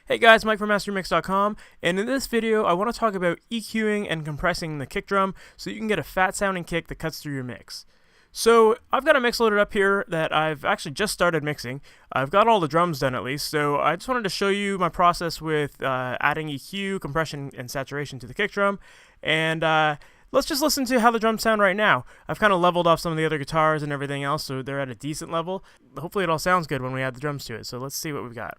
Hey guys, Mike from MasterYourMix.com, and in this video I want to talk about EQing and compressing the kick drum so you can get a fat sounding kick that cuts through your mix. So I've got a mix loaded up here that I've actually just started mixing. I've got all the drums done at least, so I just wanted to show you my process with adding EQ, compression, and saturation to the kick drum, and let's just listen to how the drums sound right now. I've kind of leveled off some of the other guitars and everything else, so they're at a decent level. Hopefully it all sounds good when we add the drums to it, so let's see what we've got.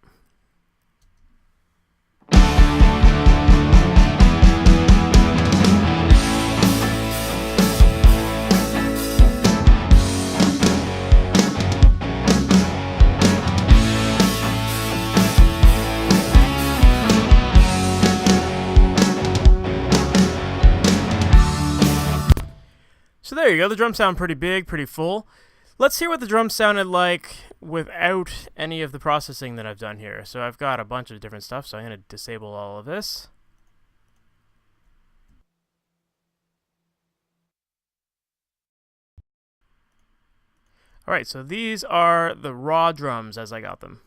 So there you go, the drums sound pretty big, pretty full. Let's hear what the drums sounded like without any of the processing that I've done here. So I've got a bunch of different stuff, so I'm going to disable all of this. Alright, so these are the raw drums as I got them.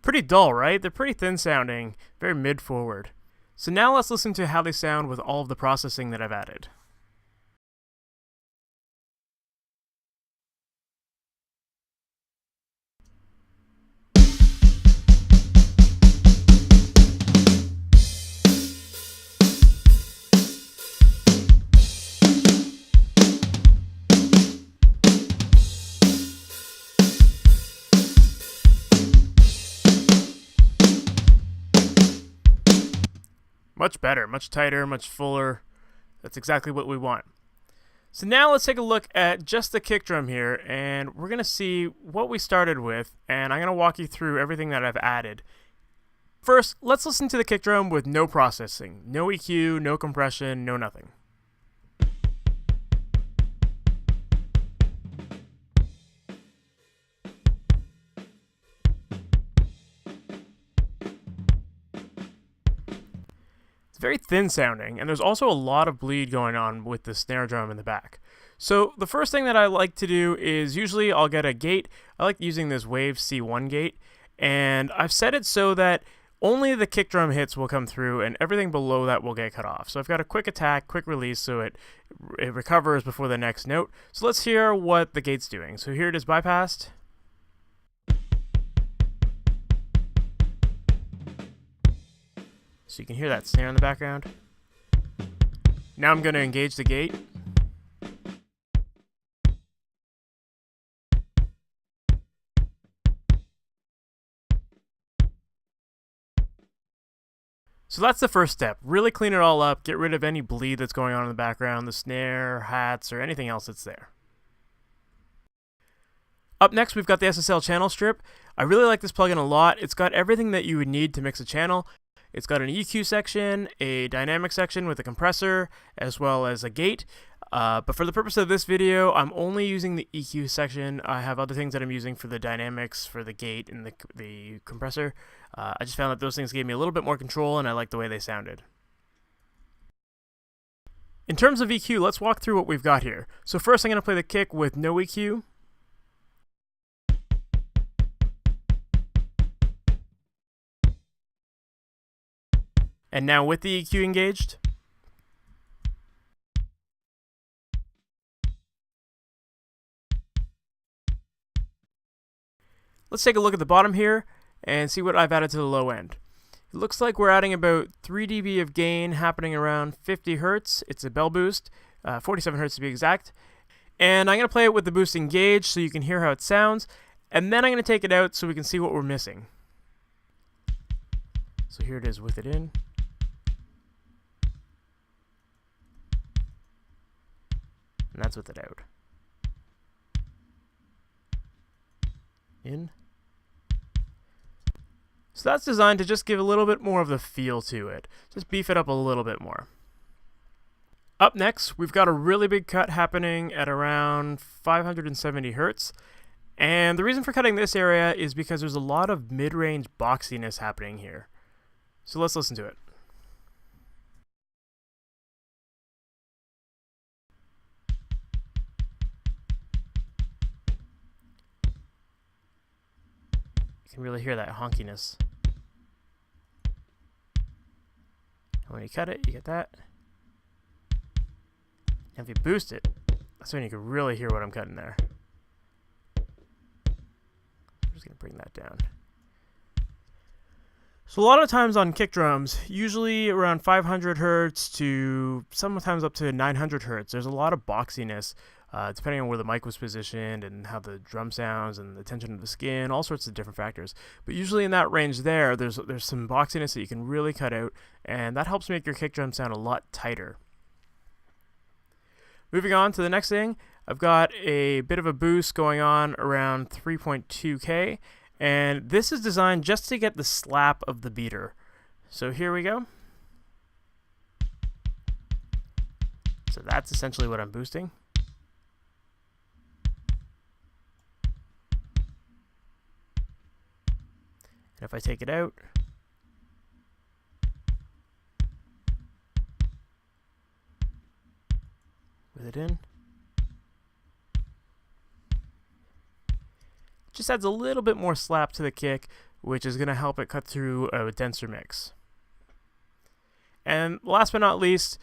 Pretty dull, right? They're pretty thin sounding, very mid-forward. So now let's listen to how they sound with all of the processing that I've added. Much better, much tighter, much fuller. That's exactly what we want. So now let's take a look at just the kick drum here, and we're going to see what we started with, and I'm going to walk you through everything that I've added. First, let's listen to the kick drum with no processing, no EQ, no compression, no nothing. It's very thin sounding, and there's also a lot of bleed going on with the snare drum in the back. So the first thing that I like to do is usually I'll get a gate. I like using this Wave C1 gate, and I've set it so that only the kick drum hits will come through and everything below that will get cut off. So I've got a quick attack, quick release, so it recovers before the next note. So let's hear what the gate's doing. So here it is bypassed. So you can hear that snare in the background. Now I'm going to engage the gate. So that's the first step. Really clean it all up, get rid of any bleed that's going on in the background, the snare, hats, or anything else that's there. Up next, we've got the Ssl Channel Strip. I really like this plugin a lot. It's got everything that you would need to mix a channel. It's got an EQ section, a dynamic section with a compressor, as well as a gate. But for the purpose of this video, I'm only using the EQ section. I have other things that I'm using for the dynamics, for the gate, and the compressor. I just found that those things gave me a little bit more control, and I like the way they sounded. In terms of EQ, let's walk through what we've got here. So first I'm going to play the kick with no EQ. And now with the EQ engaged. Let's take a look at the bottom here and see what I've added to the low end. It looks like we're adding about 3 dB of gain happening around 50 Hertz. It's a bell boost, 47 Hertz to be exact. And I'm going to play it with the boost engaged so you can hear how it sounds. And then I'm going to take it out so we can see what we're missing. So here it is with it in. And that's with it out. In. So that's designed to just give a little bit more of the feel to it. Just beef it up a little bit more. Up next, we've got a really big cut happening at around 570 hertz. And the reason for cutting this area is because there's a lot of mid-range boxiness happening here. So let's listen to it. You can really hear that honkiness. And when you cut it, you get that. And if you boost it, that's when you can really hear what I'm cutting there. I'm just going to bring that down. So a lot of times on kick drums, usually around 500 hertz to sometimes up to 900 hertz, there's a lot of boxiness, depending on where the mic was positioned and how the drum sounds and the tension of the skin, all sorts of different factors. But usually in that range there's some boxiness that you can really cut out, and that helps make your kick drum sound a lot tighter. Moving on to the next thing, I've got a bit of a boost going on around 3.2K, and this is designed just to get the slap of the beater. So here we go. So that's essentially what I'm boosting. And if I take it out, with it in, just adds a little bit more slap to the kick, which is going to help it cut through a denser mix. And last but not least,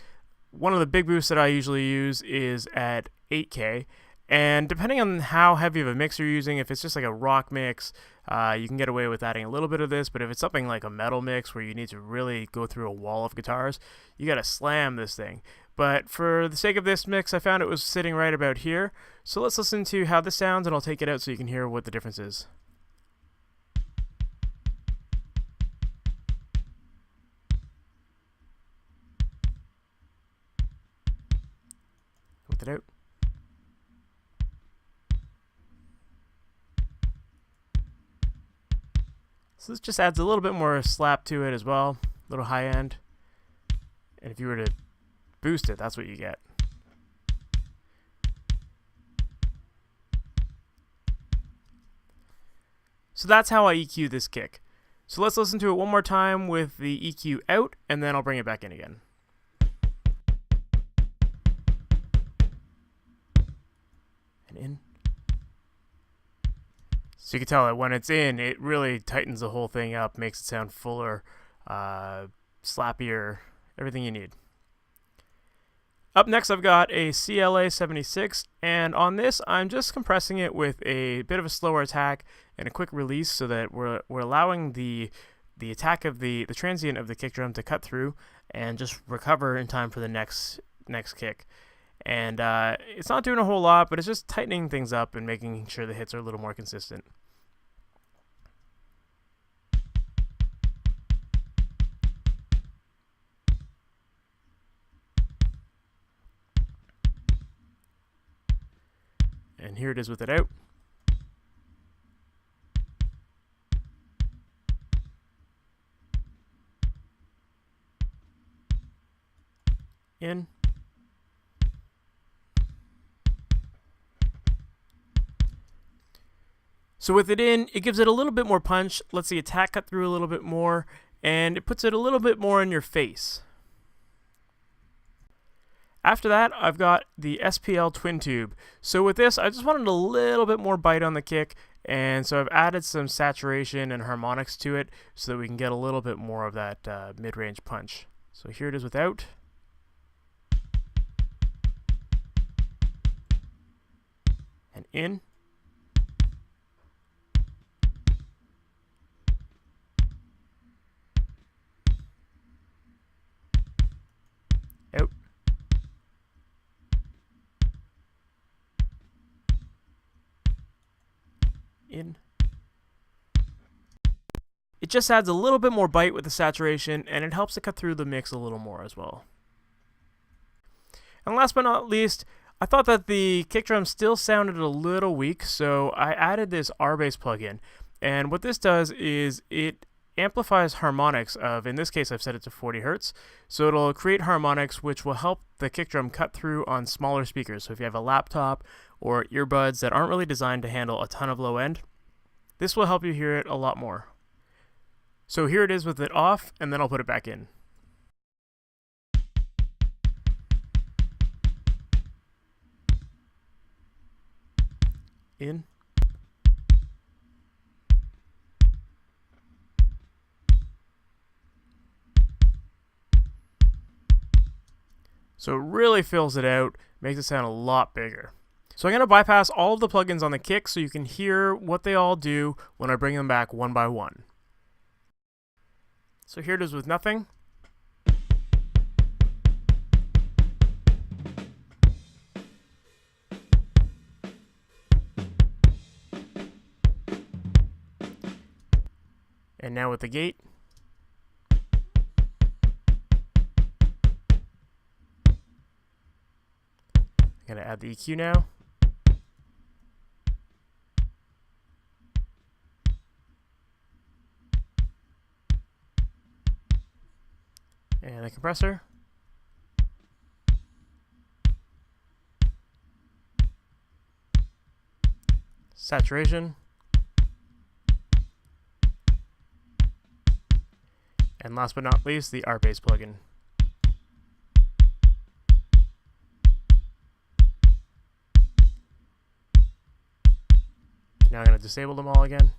one of the big boosts that I usually use is at 8K. And depending on how heavy of a mix you're using, if it's just like a rock mix, you can get away with adding a little bit of this. But if it's something like a metal mix where you need to really go through a wall of guitars, you got to slam this thing. But for the sake of this mix, I found it was sitting right about here. So let's listen to how this sounds, and I'll take it out so you can hear what the difference is. With it out. So this just adds a little bit more slap to it as well, a little high end. And if you were to boost it, that's what you get. So that's how I EQ this kick. So let's listen to it one more time with the EQ out, and then I'll bring it back in again. And in. So you can tell that when it's in, it really tightens the whole thing up, makes it sound fuller, slappier, everything you need. Up next, I've got a CLA 76, and on this, I'm just compressing it with a bit of a slower attack and a quick release so that we're allowing the attack of the transient of the kick drum to cut through and just recover in time for the next kick. And it's not doing a whole lot, but it's just tightening things up and making sure the hits are a little more consistent. And here it is with it out. In. So with it in, it gives it a little bit more punch, lets the attack cut through a little bit more, and it puts it a little bit more in your face. After that, I've got the Spl Twin-Tube. So with this, I just wanted a little bit more bite on the kick, and so I've added some saturation and harmonics to it so that we can get a little bit more of that mid-range punch. So here it is without. And in. Out. In. It just adds a little bit more bite with the saturation, and it helps to cut through the mix a little more as well. And last but not least, I thought that the kick drum still sounded a little weak, so I added this R-Bass plugin. And what this does is it amplifies harmonics of, in this case I've set it to 40 Hertz, so it'll create harmonics which will help the kick drum cut through on smaller speakers. So if you have a laptop or earbuds that aren't really designed to handle a ton of low end, this will help you hear it a lot more. So here it is with it off, and then I'll put it back in. In. So it really fills it out, makes it sound a lot bigger. So I'm going to bypass all of the plugins on the kick so you can hear what they all do when I bring them back one by one. So here it is with nothing. And now with the gate. I'm going to add the EQ now. And the compressor. Saturation. And last but not least, the art bass plugin. Now I'm going to disable them all again.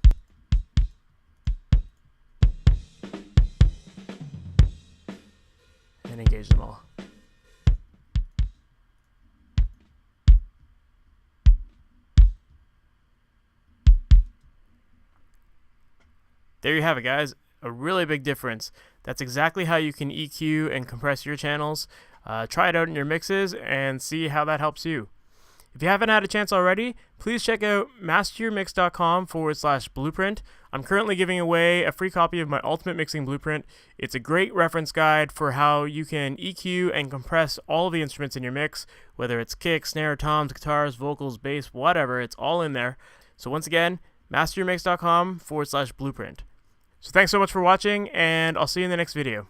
And engage them all. There you have it, guys. A really big difference. That's exactly how you can EQ and compress your channels. Try it out in your mixes and see how that helps you. If you haven't had a chance already, please check out MasterYourMix.com/blueprint. I'm currently giving away a free copy of my Ultimate Mixing Blueprint. It's a great reference guide for how you can EQ and compress all of the instruments in your mix, whether it's kick, snare, toms, guitars, vocals, bass, whatever, it's all in there. So once again, MasterYourMix.com/blueprint. So thanks so much for watching, and I'll see you in the next video.